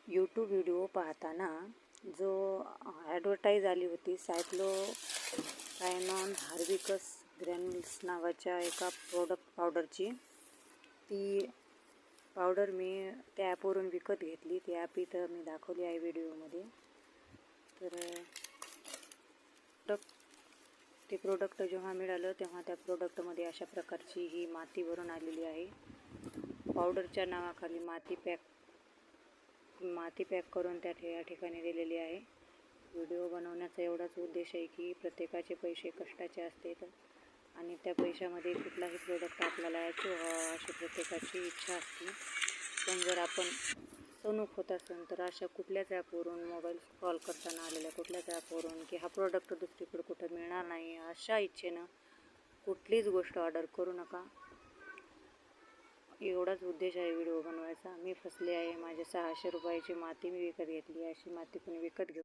YouTube video पाहताना जो advertise आली होती सायक्लोकायनॉन हार्विकस ग्रॅन्युल्स नावाच्या एका पावडरची, ती पावडर मी त्या ॲपवरून विकत घेतली. ती ॲप इथं मी दाखवली आहे व्हिडिओमध्ये. तर ते प्रोडक्ट जेव्हा मिळालं तेव्हा त्या प्रोडक्टमध्ये अशा प्रकारची ही माती भरून आलेली आहे. पावडरच्या नावाखाली माती पॅक करून या ठिकाणी दिलेली आहे. व्हिडिओ बनवण्याचा एवढाच उद्देश आहे की प्रत्येकाचे पैसे कष्टाचे असतात आणि त्या पैशामध्ये कुठलाही प्रोडक्ट आपल्याला अचीव व्हावा अशी प्रत्येकाची इच्छा असते. पण जर आपण फसवणूक होत असेल तर अशा कुठल्याच ॲपवरून, मोबाईल स्क्रॉल करताना आलेल्या कुठल्याच ॲपवरून की हा प्रोडक्ट दुसरीकडे कुठं मिळणार नाही अशा इच्छेनं कुठलीच गोष्ट ऑर्डर करू नका. एवढाच उद्देश आहे व्हिडिओ बनवायचा. मी फसले आहे. माझे 600 रुपयाची माती मी विकत घेतली. अशी माती कोणी विकत घेऊ